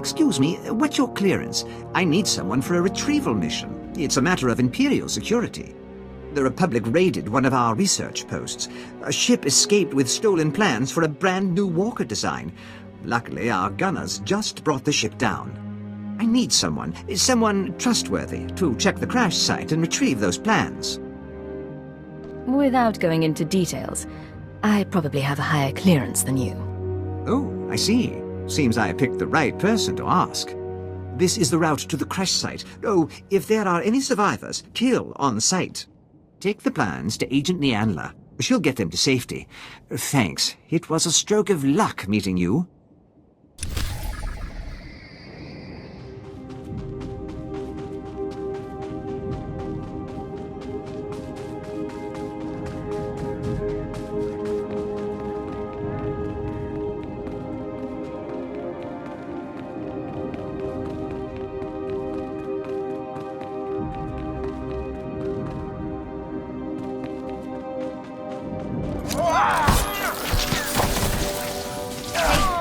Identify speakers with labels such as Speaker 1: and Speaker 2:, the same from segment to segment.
Speaker 1: Excuse me, what's your clearance? I need someone for a retrieval mission. It's a matter of Imperial security. The Republic raided one of our research posts. A ship escaped with stolen plans for a brand new walker design. Luckily, our gunners just brought the ship down. I need someone trustworthy, to check the crash site and retrieve those plans.
Speaker 2: Without going into details, I probably have a higher clearance than you.
Speaker 1: Oh, I see. Seems I picked the right person to ask. This is the route to the crash site. Oh, if there are any survivors, kill on site. Take the plans to Agent Nianla. She'll get them to safety. Thanks. It was a stroke of luck meeting you.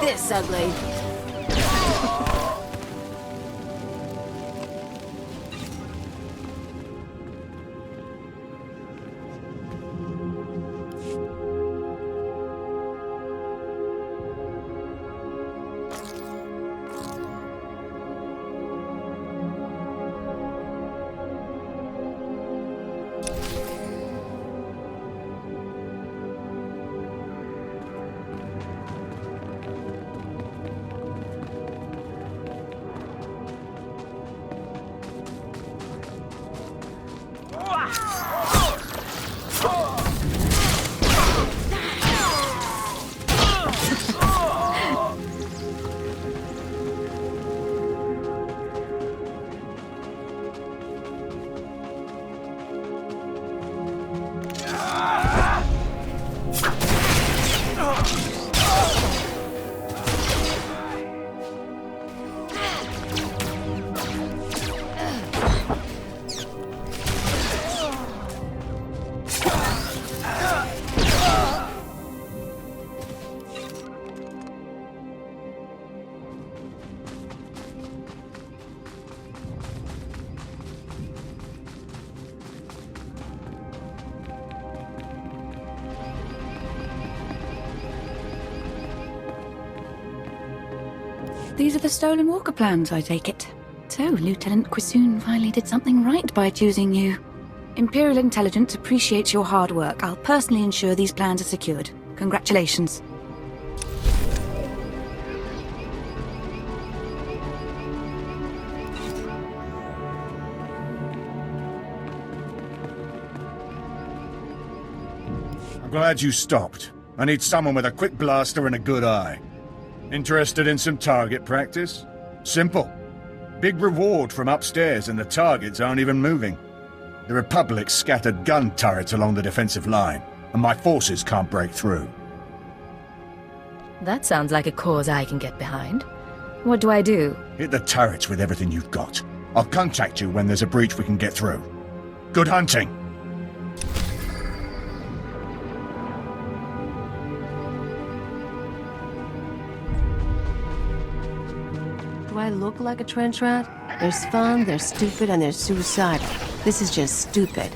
Speaker 2: This ugly.
Speaker 3: These are the stolen walker plans, I take it. So, Lieutenant Quisoon finally did something right by choosing you. Imperial Intelligence appreciates your hard work. I'll personally ensure these plans are secured. Congratulations.
Speaker 4: I'm glad you stopped. I need someone with a quick blaster and a good eye. Interested in some target practice? Simple. Big reward from upstairs and the targets aren't even moving. The Republic scattered gun turrets along the defensive line, and my forces can't break through.
Speaker 2: That sounds like a cause I can get behind. What do I do?
Speaker 4: Hit the turrets with everything you've got. I'll contact you when there's a breach we can get through. Good hunting!
Speaker 5: Do I look like a trench rat? There's fun, there's stupid, and there's suicidal. This is just stupid.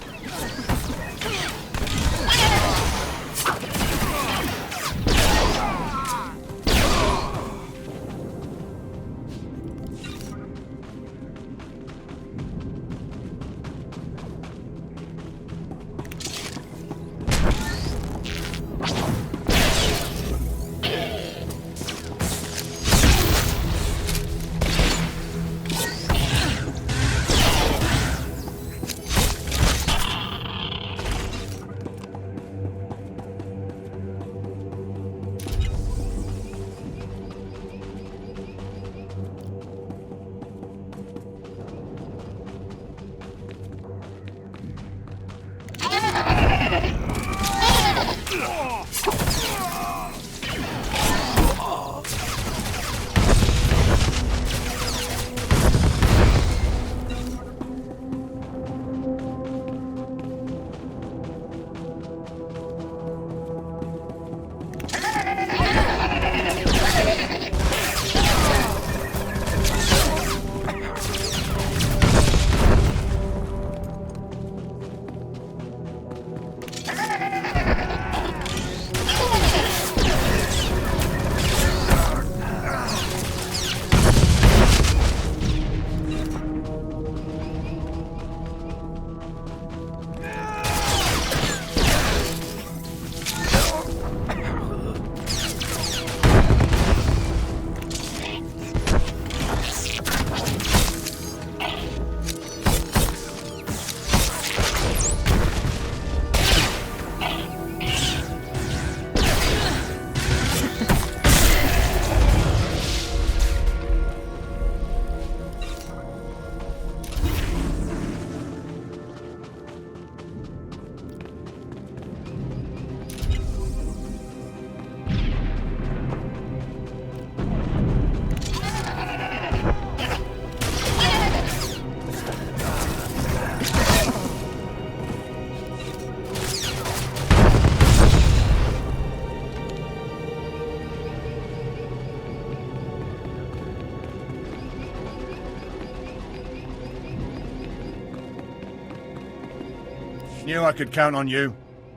Speaker 4: Knew I could count on you.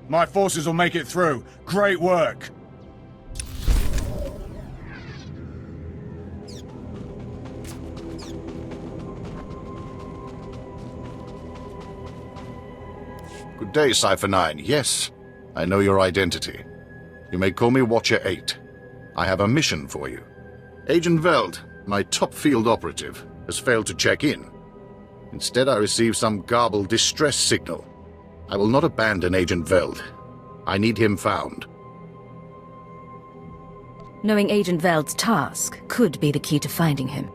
Speaker 4: My forces will make it through. Great work.
Speaker 6: Good day, Cypher 9. Yes, I know your identity. You may call me Watcher 8. I have a mission for you. Agent Veld, my top field operative, has failed to check in. Instead, I received some garbled distress signal. I will not abandon Agent Veld. I need him found.
Speaker 2: Knowing Agent Veld's task could be the key to finding him.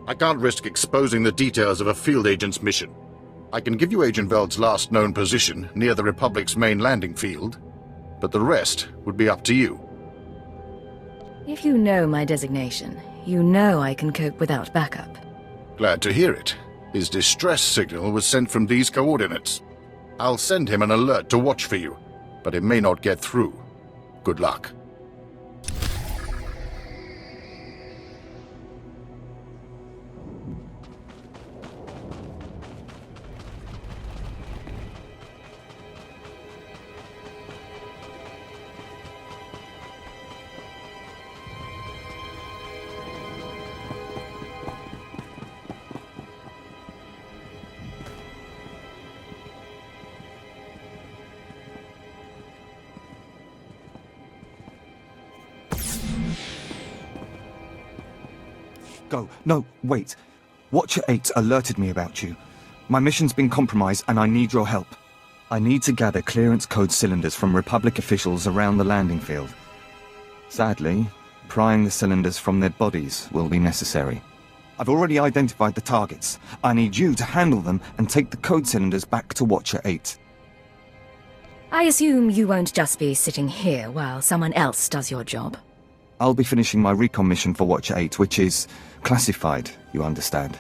Speaker 6: I can't risk exposing the details of a field agent's mission. I can give you Agent Veld's last known position near the Republic's main landing field, but the rest would be up to you.
Speaker 2: If you know my designation, you know I can cope without backup.
Speaker 6: Glad to hear it. His distress signal was sent from these coordinates. I'll send him an alert to watch for you, but it may not get through. Good luck.
Speaker 7: Go. No, wait. Watcher 8 alerted me about you. My mission's been compromised and I need your help. I need to gather clearance code cylinders from Republic officials around the landing field. Sadly, prying the cylinders from their bodies will be necessary. I've already identified the targets. I need you to handle them and take the code cylinders back to Watcher 8.
Speaker 2: I assume you won't just be sitting here while someone else does your job.
Speaker 7: I'll be finishing my recon mission for Watcher 8, which is classified, you understand.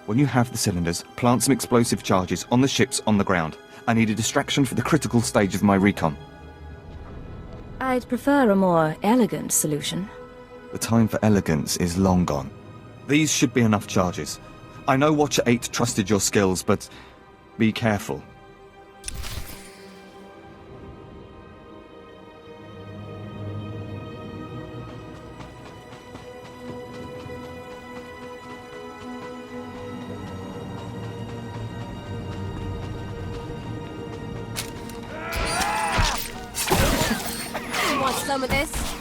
Speaker 7: When you have the cylinders, plant some explosive charges on the ships on the ground. I need a distraction for the critical stage of my recon.
Speaker 2: I'd prefer a more elegant solution.
Speaker 7: The time for elegance is long gone. These should be enough charges. I know Watcher 8 trusted your skills, but be careful.
Speaker 5: Some of this.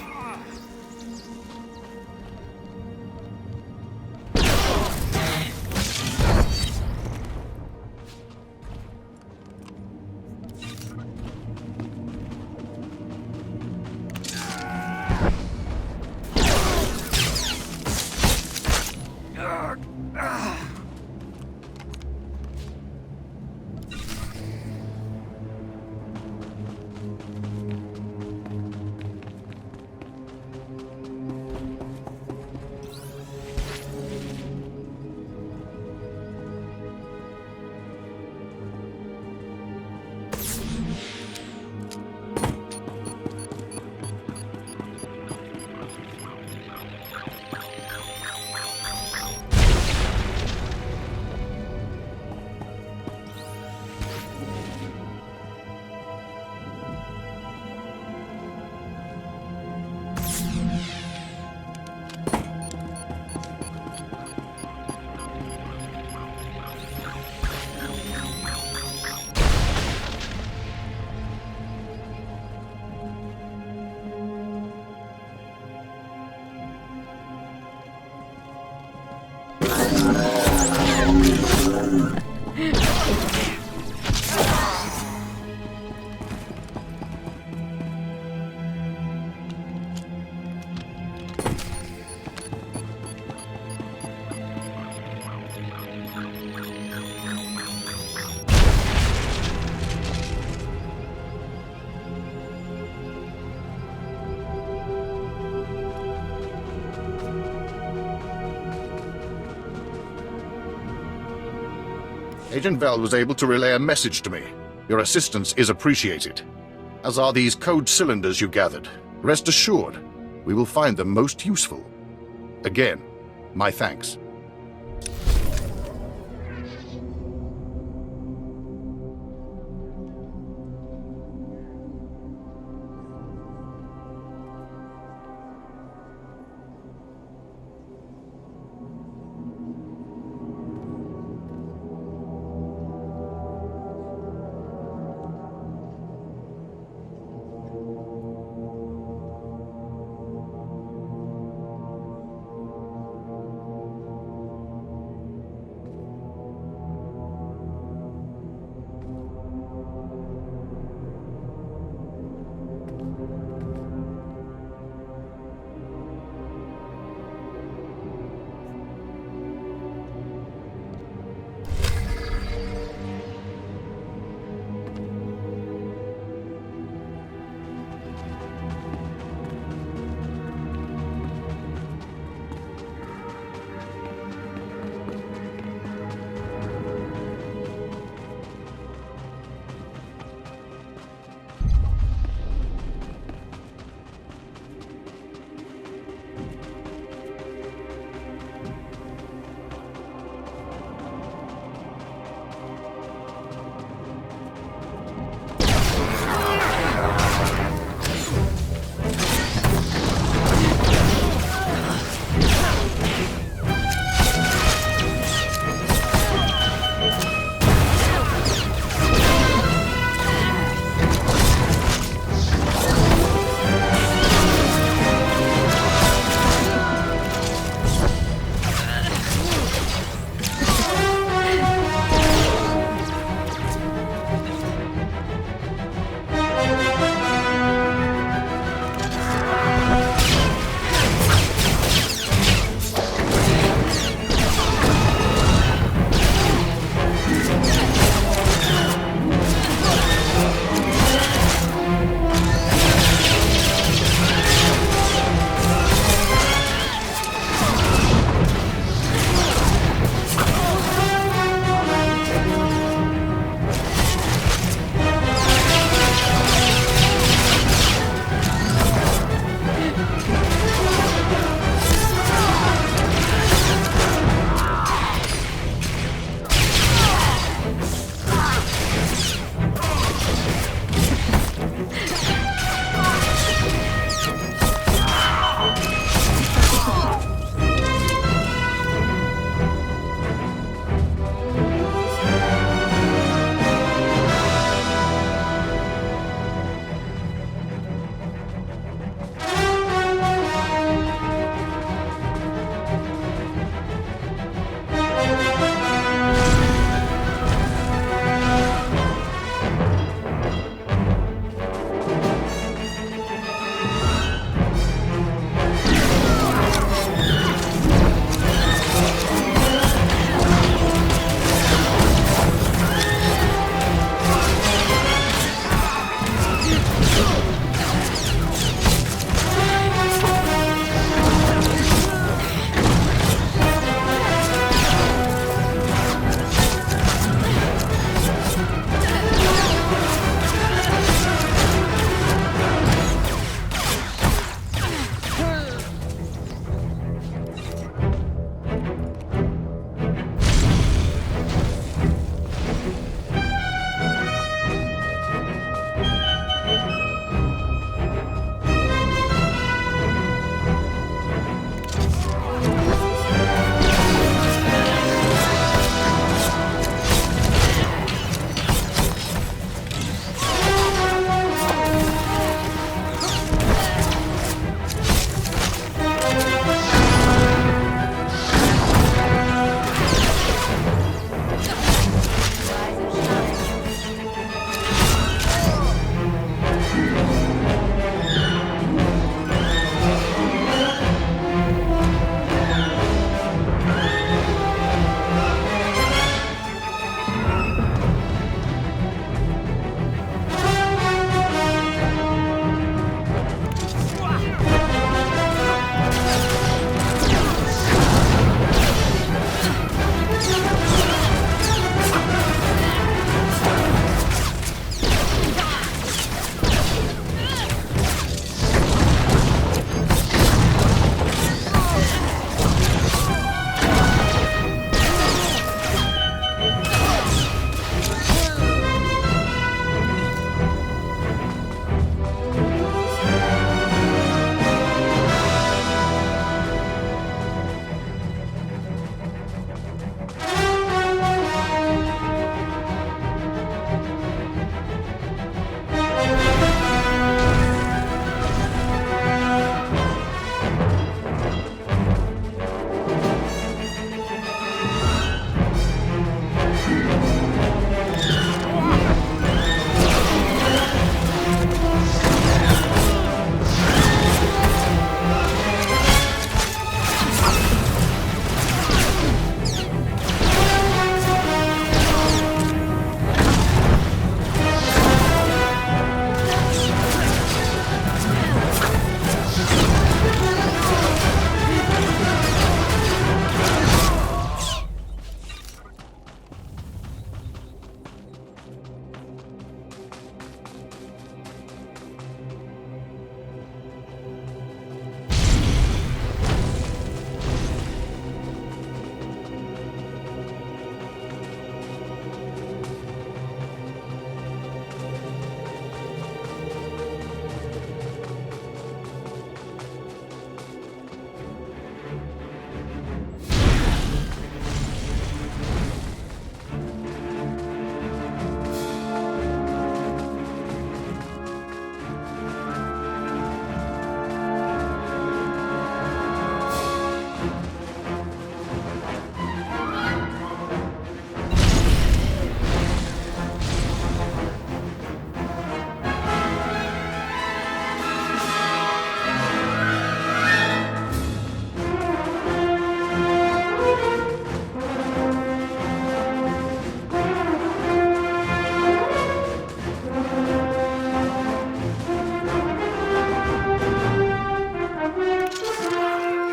Speaker 6: Agent Veld was able to relay a message to me. Your assistance is appreciated, as are these code cylinders you gathered. Rest assured, we will find them most useful. Again, my thanks.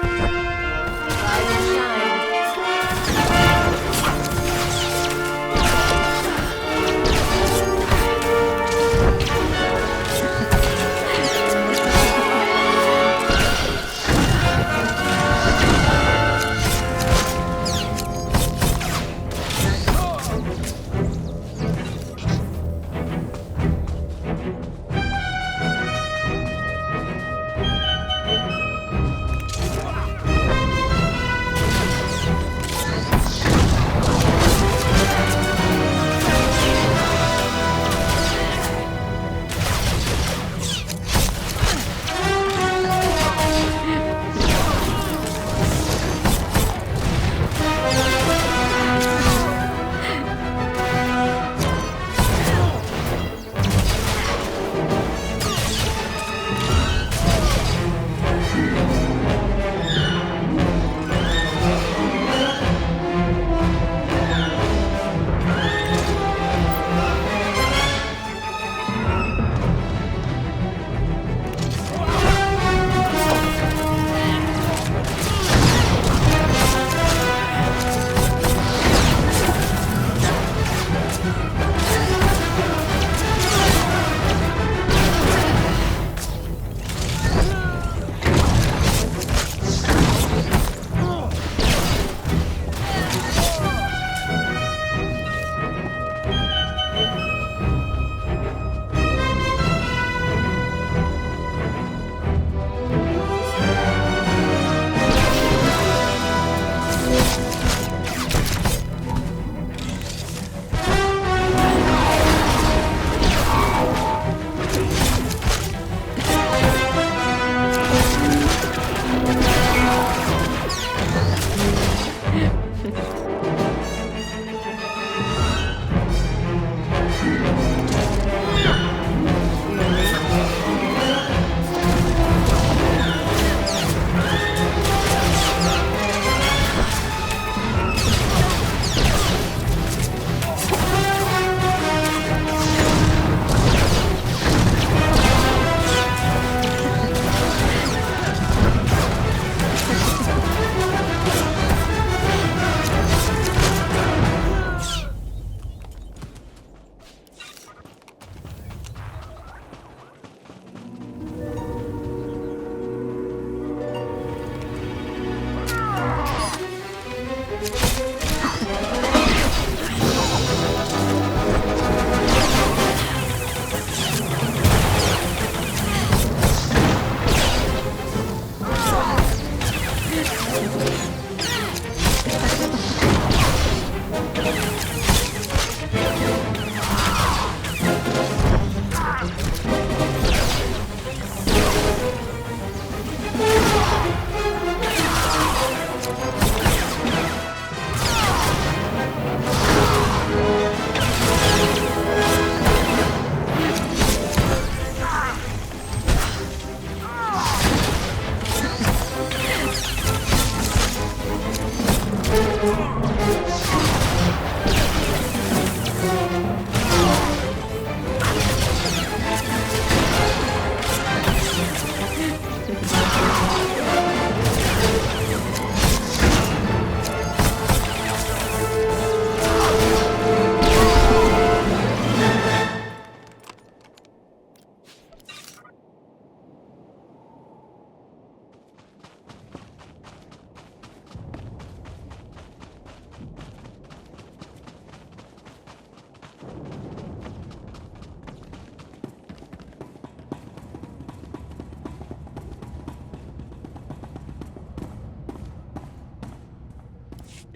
Speaker 5: Rise and shine.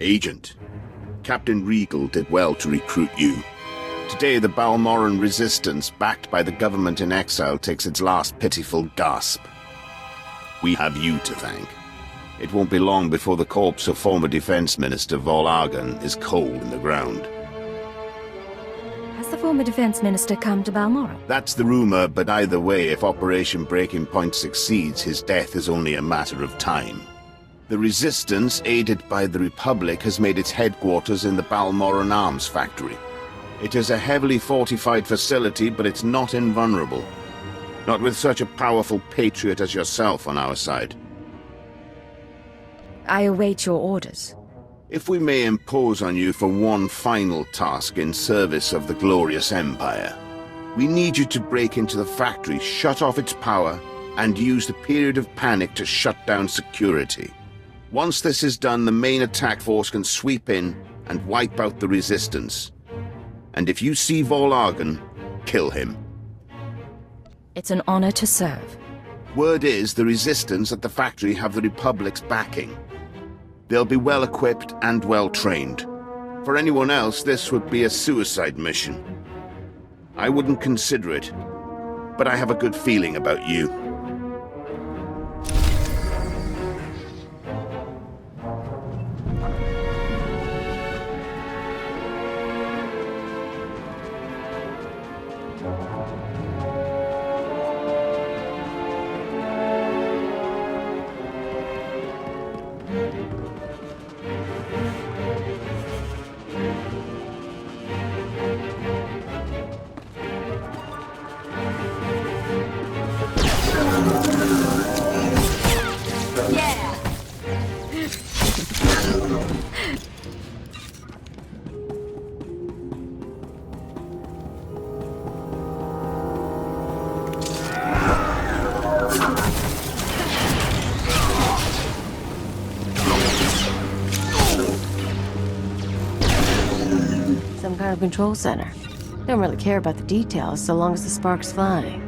Speaker 8: Agent, Captain Regal did well to recruit you. Today the Balmorran resistance, backed by the government in exile, takes its last pitiful gasp. We have you to thank. It won't be long before the corpse of former Defense Minister Vol'argan is cold in the ground.
Speaker 2: Has the former Defense Minister come to Balmorra?
Speaker 8: That's the rumor, but either way, if Operation Breaking Point succeeds, his death is only a matter of time. The Resistance, aided by the Republic, has made its headquarters in the Balmorran Arms Factory. It is a heavily fortified facility, but it's not invulnerable. Not with such a powerful patriot as yourself on our side.
Speaker 2: I await your orders.
Speaker 8: If we may impose on you for one final task in service of the glorious Empire, we need you to break into the factory, shut off its power, and use the period of panic to shut down security. Once this is done, the main attack force can sweep in and wipe out the resistance. And if you see Vol'argan, kill him.
Speaker 2: It's an honor to serve.
Speaker 8: Word is the resistance at the factory have the Republic's backing. They'll be well equipped and well trained. For anyone else, this would be a suicide mission. I wouldn't consider it, but I have a good feeling about you.
Speaker 5: Some kind of control center. Don't really care about the details so long as the spark's flying.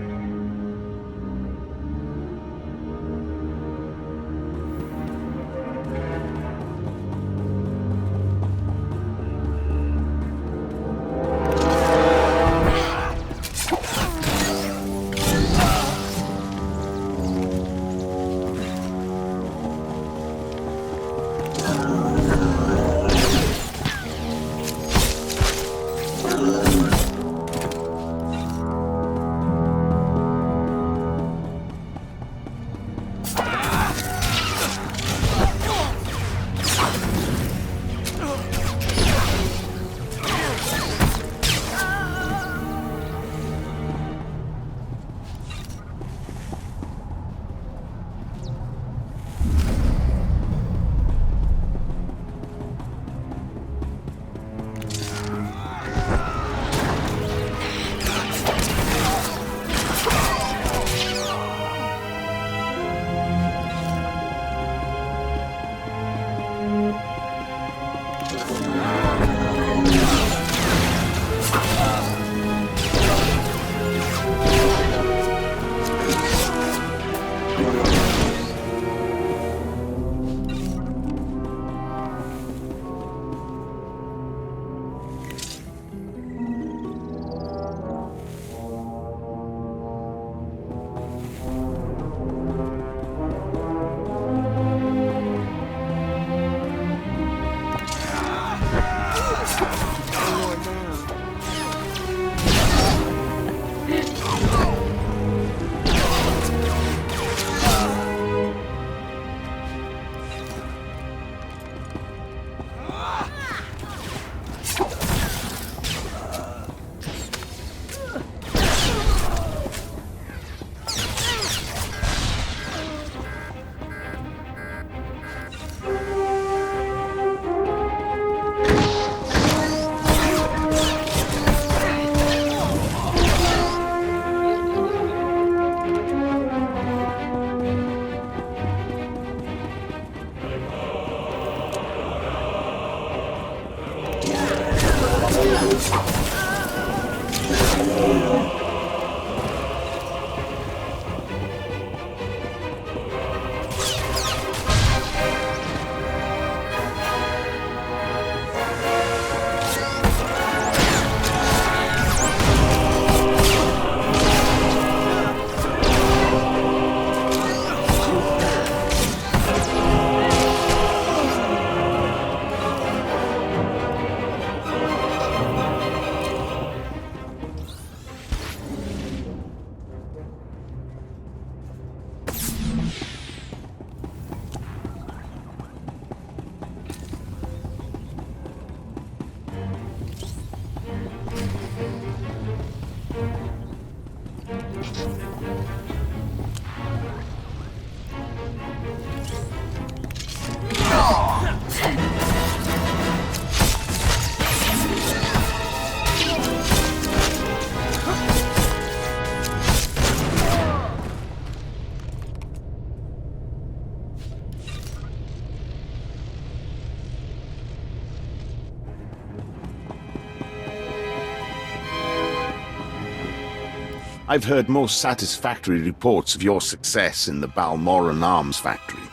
Speaker 8: I've heard most satisfactory reports of your success in the Balmorran arms factory.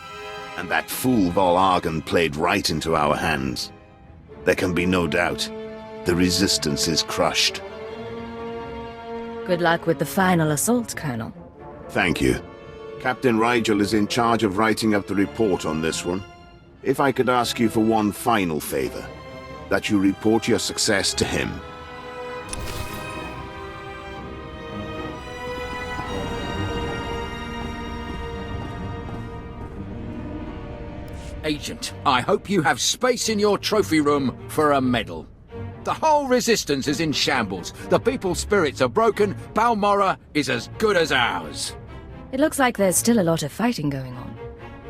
Speaker 8: And that fool Vol'argan played right into our hands. There can be no doubt. The Resistance is crushed.
Speaker 2: Good luck with the final assault, Colonel.
Speaker 8: Thank you. Captain Rigel is in charge of writing up the report on this one. If I could ask you for one final favor, that you report your success to him.
Speaker 9: Agent, I hope you have space in your trophy room for a medal. The whole Resistance is in shambles. The people's spirits are broken. Balmorra is as good as ours.
Speaker 2: It looks like there's still a lot of fighting going on.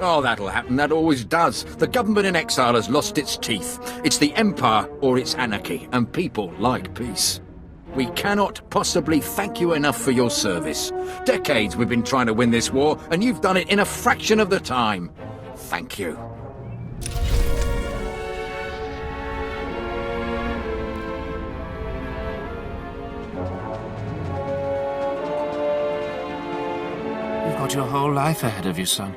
Speaker 9: Oh, that'll happen. That always does. The government in exile has lost its teeth. It's the Empire or it's anarchy, and people like peace. We cannot possibly thank you enough for your service. Decades we've been trying to win this war, and you've done it in a fraction of the time. Thank you.
Speaker 10: You've got your whole life ahead of you, son.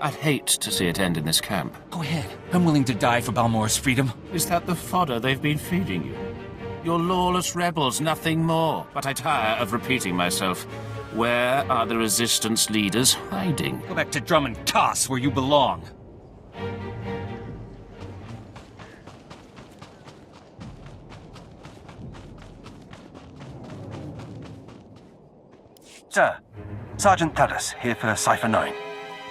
Speaker 10: I'd hate to see it end in this camp.
Speaker 11: Go ahead. I'm willing to die for Balmorra's freedom.
Speaker 10: Is that the fodder they've been feeding you? You're lawless rebels, nothing more. But I tire of repeating myself. Where are the Resistance leaders hiding?
Speaker 11: Go back to Drummond Toss, where you belong.
Speaker 12: Sir, Sergeant Tadas, here for Cypher 9.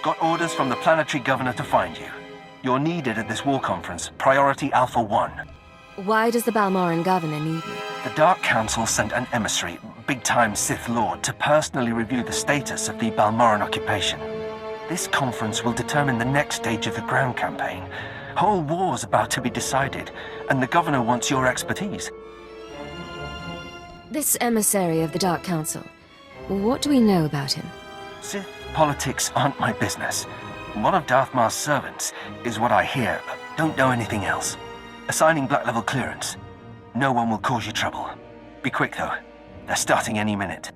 Speaker 12: Got orders from the Planetary Governor to find you. You're needed at this war conference, Priority Alpha 1.
Speaker 2: Why does the Balmorran governor need me?
Speaker 12: The Dark Council sent an emissary, big-time Sith Lord, to personally review the status of the Balmorran occupation. This conference will determine the next stage of the ground campaign. Whole war's about to be decided, and the governor wants your expertise.
Speaker 2: This emissary of the Dark Council, what do we know about him?
Speaker 12: Sith politics aren't my business. One of Darth Mar's servants is what I hear, but don't know anything else. Assigning black-level clearance. No one will cause you trouble. Be quick, though. They're starting any minute.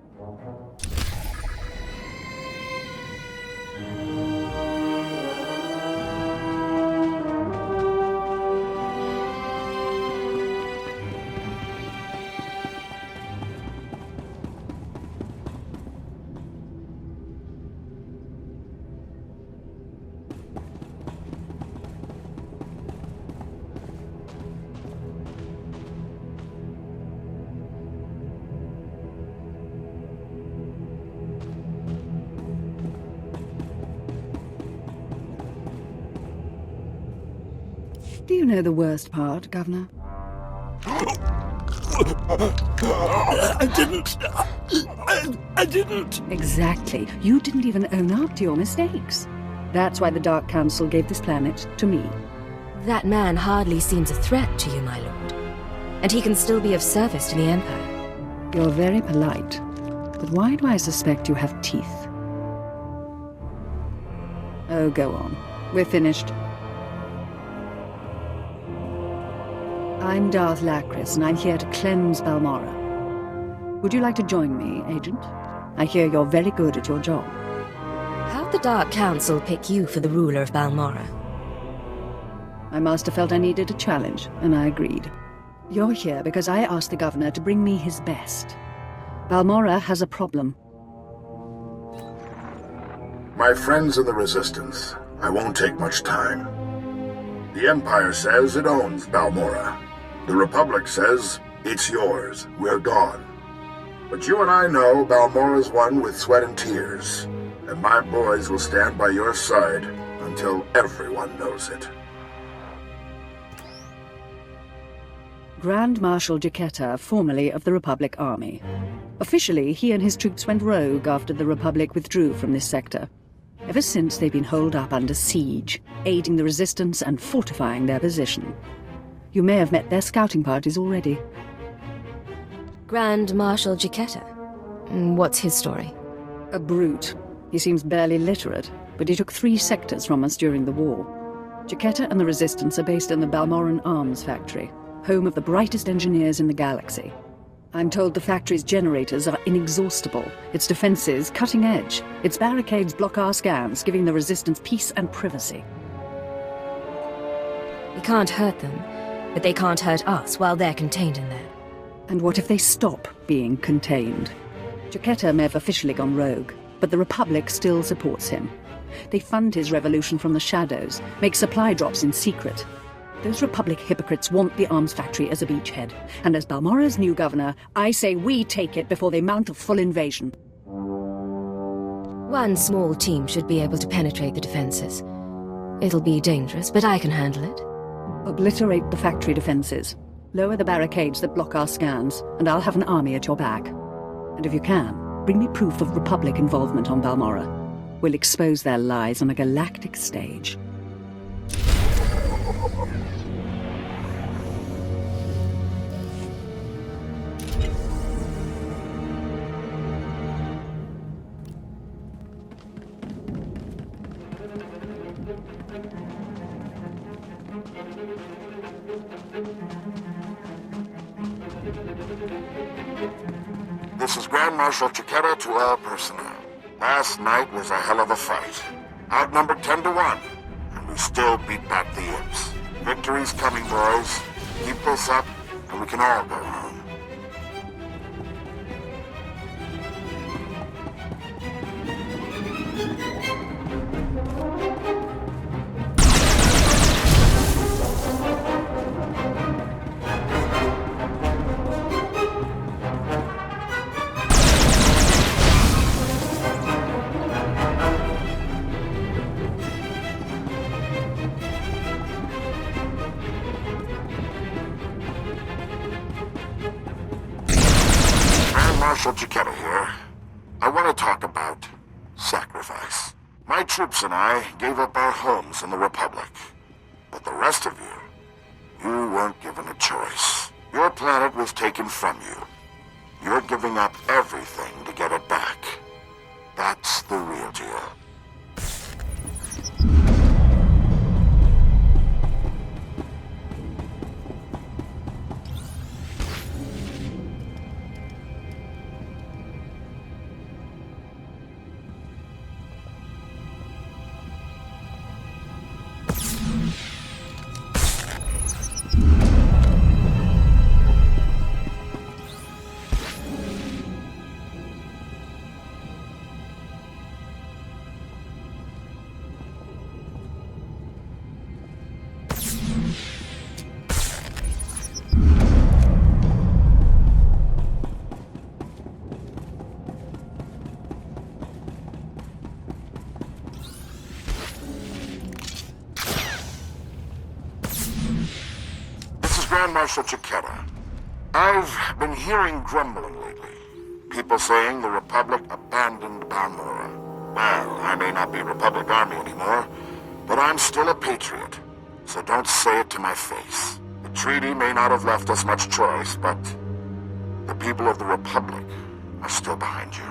Speaker 3: Do you know the worst part, Governor?
Speaker 4: I didn't. I didn't.
Speaker 3: Exactly. You didn't even own up to your mistakes. That's why the Dark Council gave this planet to me.
Speaker 2: That man hardly seems a threat to you, my lord. And he can still be of service to the Empire.
Speaker 3: You're very polite. But why do I suspect you have teeth? Oh, go on. We're finished. I'm Darth Lacris, and I'm here to cleanse Balmorra. Would you like to join me, Agent? I hear you're very good at your job.
Speaker 2: How'd the Dark Council pick you for the ruler of Balmorra?
Speaker 3: My master felt I needed a challenge, and I agreed. You're here because I asked the governor to bring me his best. Balmorra has a problem.
Speaker 13: My friends in the Resistance, I won't take much time. The Empire says it owns Balmorra. The Republic says, it's yours, we're gone. But you and I know Balmorra's won with sweat and tears, and my boys will stand by your side until everyone knows it.
Speaker 3: Grand Marshal Jaquetta, formerly of the Republic Army. Officially, he and his troops went rogue after the Republic withdrew from this sector. Ever since, they've been holed up under siege, aiding the Resistance and fortifying their position. You may have met their scouting parties already.
Speaker 2: Grand Marshal Jaquetta? What's his story?
Speaker 3: A brute. He seems barely literate, but he took 3 sectors from us during the war. Jaquetta and the Resistance are based in the Balmorran Arms Factory, home of the brightest engineers in the galaxy.
Speaker 14: I'm told the factory's generators are inexhaustible, its defenses cutting edge, its barricades block our scans, giving the Resistance peace and privacy.
Speaker 2: We can't hurt them, but they can't hurt us while they're contained in there.
Speaker 14: And what if they stop being contained? Giucetta may have officially gone rogue, but the Republic still supports him. They fund his revolution from the shadows, make supply drops in secret. Those Republic hypocrites want the arms factory as a beachhead, and as Balmorra's new governor, I say we take it before they mount a full invasion.
Speaker 2: One small team should be able to penetrate the defenses. It'll be dangerous, but I can handle it.
Speaker 14: Obliterate the factory defenses. Lower the barricades that block our scans, and I'll have an army at your back. And if you can, bring me proof of Republic involvement on Balmorra. We'll expose their lies on a galactic stage.
Speaker 13: This is Grand Marshal Giucetta to all personnel. Last night was a hell of a fight. Outnumbered 10-1, and we still beat back the imps. Victory's coming, boys. Keep this up, and we can all go home. Marshal Giucetta here. I want to talk about sacrifice. My troops and I gave up our homes in the Republic. But the rest of you weren't given a choice. Your planet was taken from you. You're giving up everything to get it back. That's the real deal. Grand Marshal Giucetta. I've been hearing grumbling lately. People saying the Republic abandoned Balmorra. Well, I may not be Republic Army anymore, but I'm still a patriot. So don't say it to my face. The treaty may not have left us much choice, but the people of the Republic are still behind you.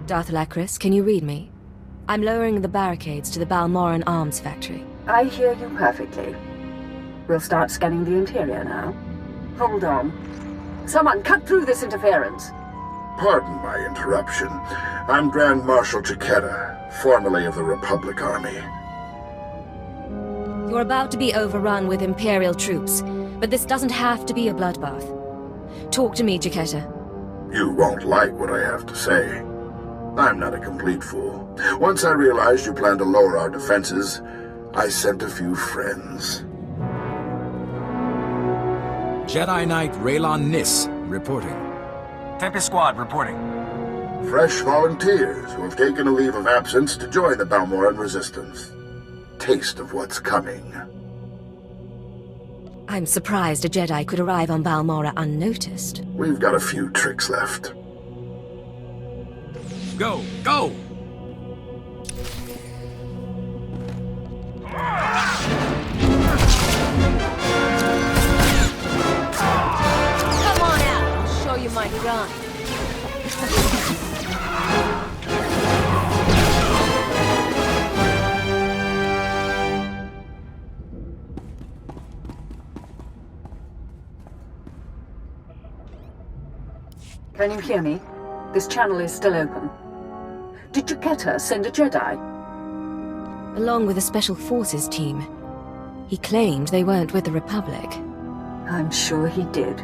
Speaker 2: Darth Lacris, can you read me? I'm lowering the barricades to the Balmorran arms factory.
Speaker 14: I hear you perfectly. We'll start scanning the interior now. Hold on. Someone cut through this interference.
Speaker 13: Pardon my interruption. I'm Grand Marshal Giucetta, formerly of the Republic Army.
Speaker 2: You're about to be overrun with Imperial troops, but this doesn't have to be a bloodbath. Talk to me, Giucetta.
Speaker 13: You won't like what I have to say. I'm not a complete fool. Once I realized you planned to lower our defenses, I sent a few friends.
Speaker 15: Jedi Knight Raylon Nis, reporting.
Speaker 12: Tempest Squad, reporting.
Speaker 13: Fresh volunteers who have taken a leave of absence to join the Balmorran resistance. Taste of what's coming.
Speaker 2: I'm surprised a Jedi could arrive on Balmorra unnoticed.
Speaker 13: We've got a few tricks left.
Speaker 15: Go! Go!
Speaker 5: Come on out, I'll show you my gun.
Speaker 14: Can you hear me? This channel is still open. Did Juketa send a Jedi?
Speaker 2: Along with a Special Forces team. He claimed they weren't with the Republic.
Speaker 14: I'm sure he did.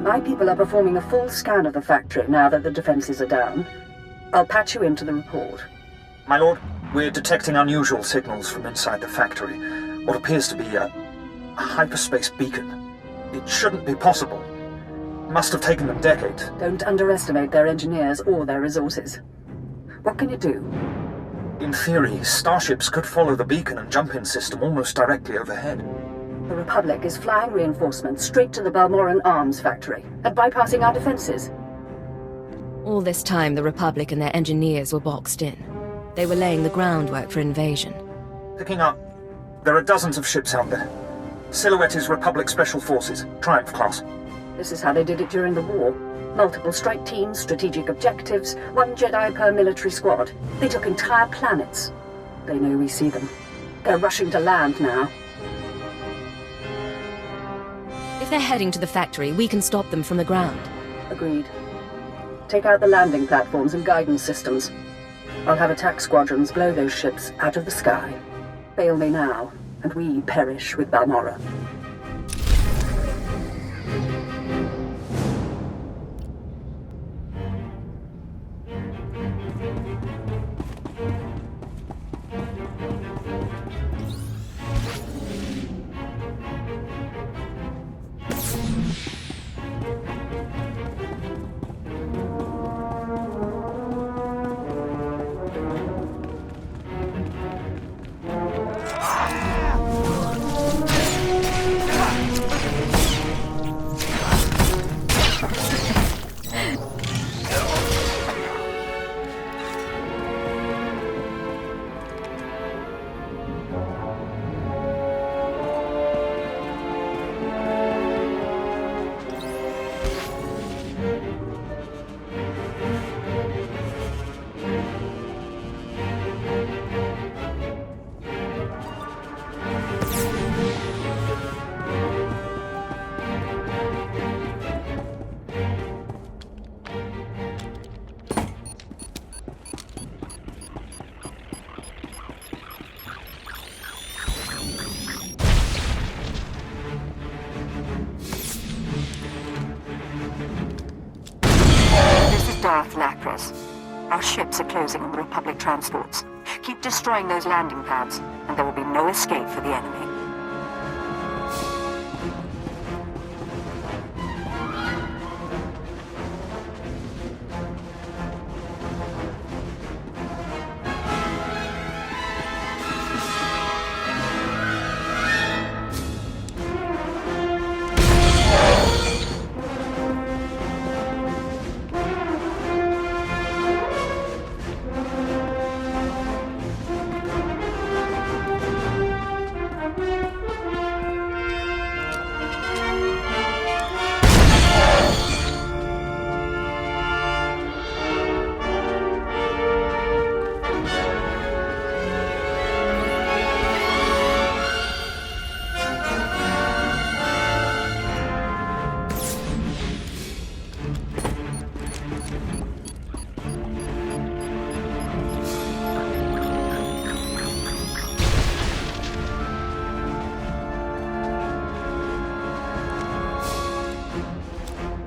Speaker 14: My people are performing a full scan of the factory now that the defenses are down. I'll patch you into the report.
Speaker 16: My lord, we're detecting unusual signals from inside the factory. What appears to be a hyperspace beacon. It shouldn't be possible. Must have taken them decades.
Speaker 14: Don't underestimate their engineers or their resources. What can you do?
Speaker 16: In theory, starships could follow the beacon and jump-in system almost directly overhead.
Speaker 14: The Republic is flying reinforcements straight to the Balmorran arms factory and bypassing our defenses.
Speaker 2: All this time, the Republic and their engineers were boxed in. They were laying the groundwork for invasion.
Speaker 16: Picking up. There are dozens of ships out there. Silhouette is Republic Special Forces, Triumph class.
Speaker 14: This is how they did it during the war. Multiple strike teams, strategic objectives, one Jedi per military squad. They took entire planets. They know we see them. They're rushing to land now.
Speaker 2: If they're heading to the factory, we can stop them from the ground.
Speaker 14: Agreed. Take out the landing platforms and guidance systems. I'll have attack squadrons blow those ships out of the sky. Fail me now, and we perish with Balmorra.
Speaker 17: Our ships are closing on the Republic transports. Keep destroying those landing pads, and there will be no escape for the enemy.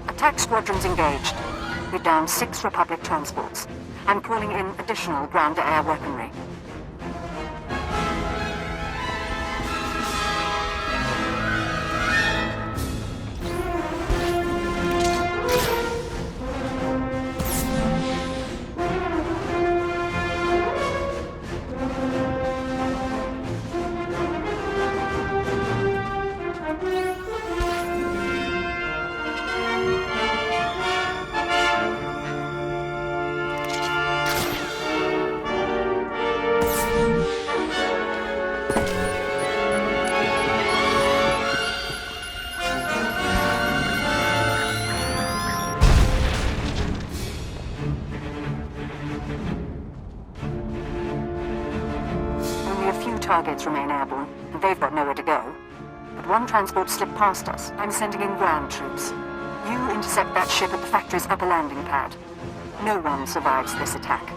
Speaker 17: Attack squadrons engaged. We're down 6 Republic transports. I'm calling in additional ground-to-air weaponry. targets remain airborne, and they've got nowhere to go. But one transport slipped past us. I'm sending in ground troops. You intercept that ship at the factory's upper landing pad. No one survives this attack.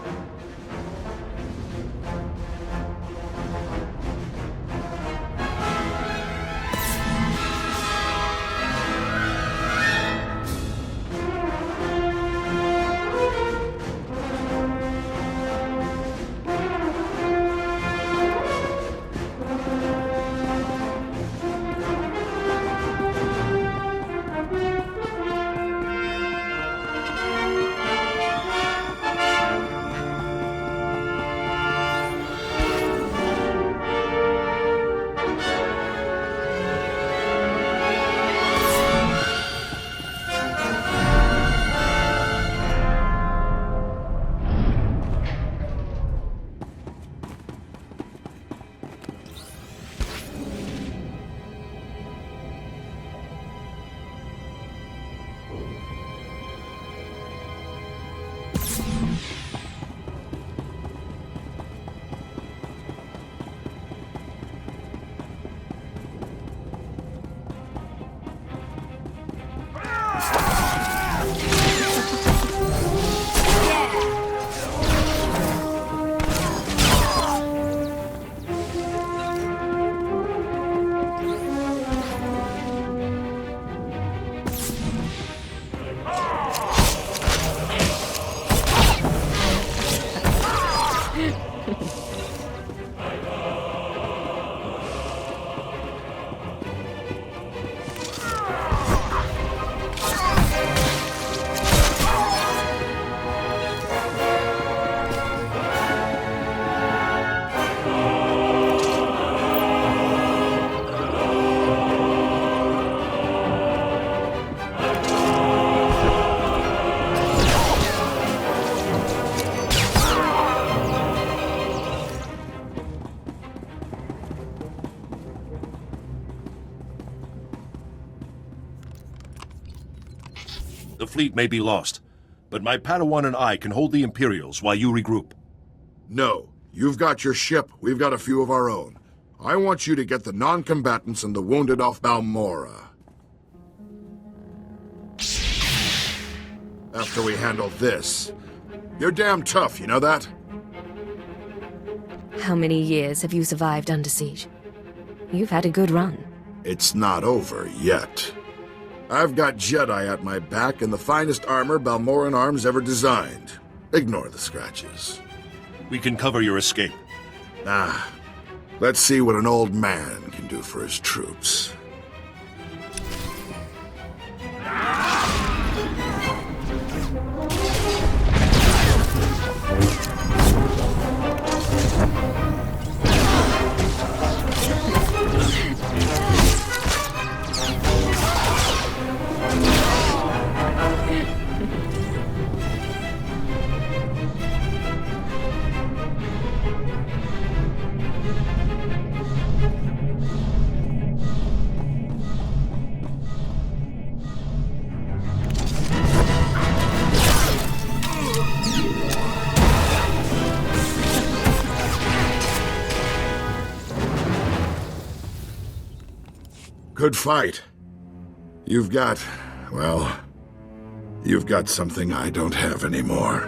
Speaker 18: The fleet may be lost, but my Padawan and I can hold the Imperials while you regroup.
Speaker 13: No. You've got your ship, we've got a few of our own. I want you to get the non-combatants and the wounded off Balmorra. After we handle this. You're damn tough, you know that?
Speaker 2: How many years have you survived under siege? You've had a good run.
Speaker 13: It's not over yet. I've got Jedi at my back and the finest armor Balmorran arms ever designed. Ignore the scratches.
Speaker 18: We can cover your escape.
Speaker 13: Nah. Let's see what an old man can do for his troops. Good fight. You've got something I don't have anymore.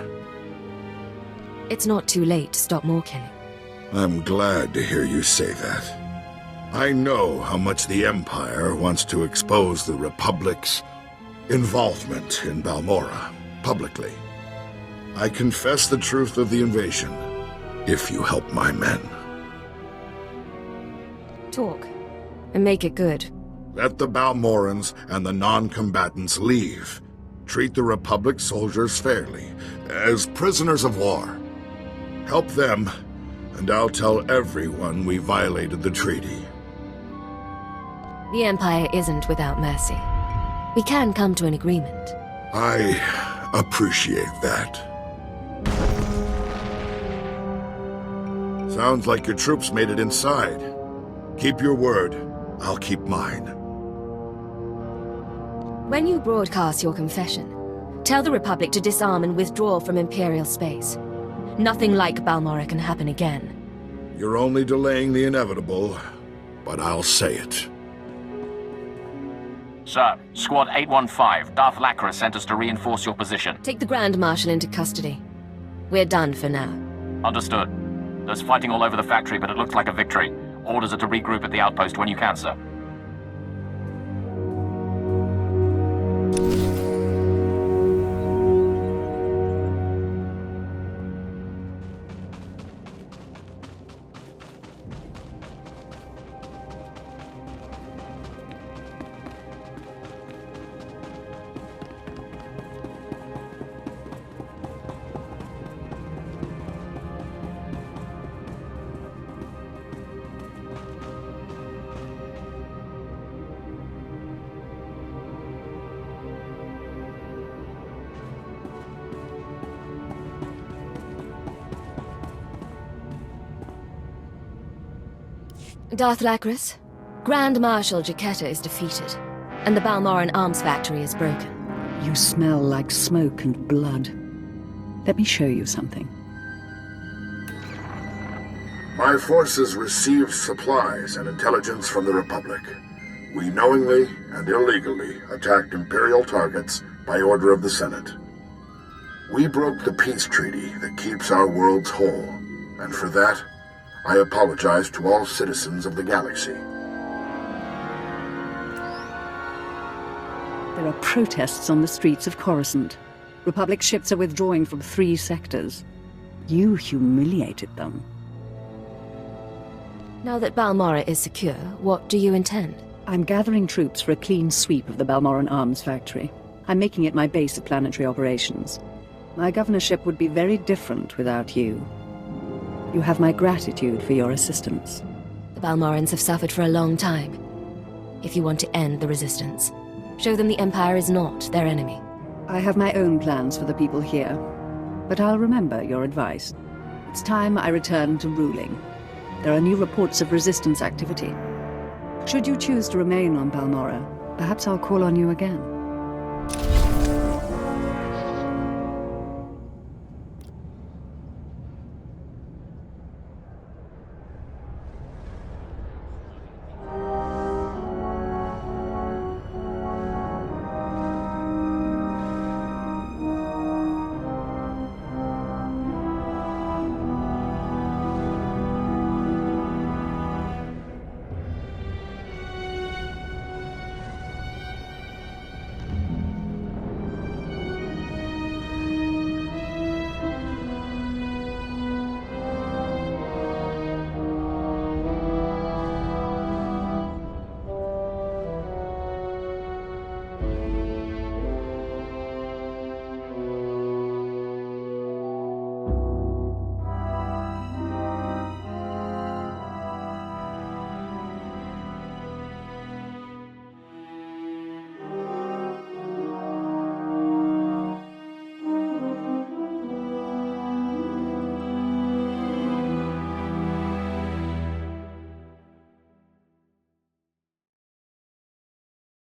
Speaker 2: It's not too late to stop more killing.
Speaker 13: I'm glad to hear you say that. I know how much the Empire wants to expose the Republic's involvement in Balmorra publicly. I confess the truth of the invasion, if you help my men.
Speaker 2: Talk, and make it good.
Speaker 13: Let the Balmorrans and the non-combatants leave. Treat the Republic soldiers fairly, as prisoners of war. Help them, and I'll tell everyone we violated the treaty.
Speaker 2: The Empire isn't without mercy. We can come to an agreement.
Speaker 13: I appreciate that. Sounds like your troops made it inside. Keep your word. I'll keep mine.
Speaker 2: When you broadcast your confession, tell the Republic to disarm and withdraw from Imperial space. Nothing like Balmorra can happen again.
Speaker 13: You're only delaying the inevitable, but I'll say it.
Speaker 19: Sir, Squad 815, Darth Lacra sent us to reinforce your position.
Speaker 2: Take the Grand Marshal into custody. We're done for now.
Speaker 19: Understood. There's fighting all over the factory, but it looks like a victory. Orders are to regroup at the outpost when you can, sir.
Speaker 2: Darth Lacris, Grand Marshal Jaquetta is defeated, and the Balmorran arms factory is broken.
Speaker 14: You smell like smoke and blood. Let me show you something.
Speaker 13: My forces received supplies and intelligence from the Republic. We knowingly and illegally attacked Imperial targets by order of the Senate. We broke the peace treaty that keeps our worlds whole, and for that, I apologize to all citizens of the galaxy.
Speaker 14: There are protests on the streets of Coruscant. Republic ships are withdrawing from 3 sectors. You humiliated them.
Speaker 2: Now that Balmorra is secure, what do you intend?
Speaker 14: I'm gathering troops for a clean sweep of the Balmorran arms factory. I'm making it my base of planetary operations. My governorship would be very different without you. You have my gratitude for your assistance.
Speaker 2: The Balmorrans have suffered for a long time. If you want to end the Resistance, show them the Empire is not their enemy.
Speaker 14: I have my own plans for the people here, but I'll remember your advice. It's time I return to ruling. There are new reports of Resistance activity. Should you choose to remain on Balmorra, perhaps I'll call on you again.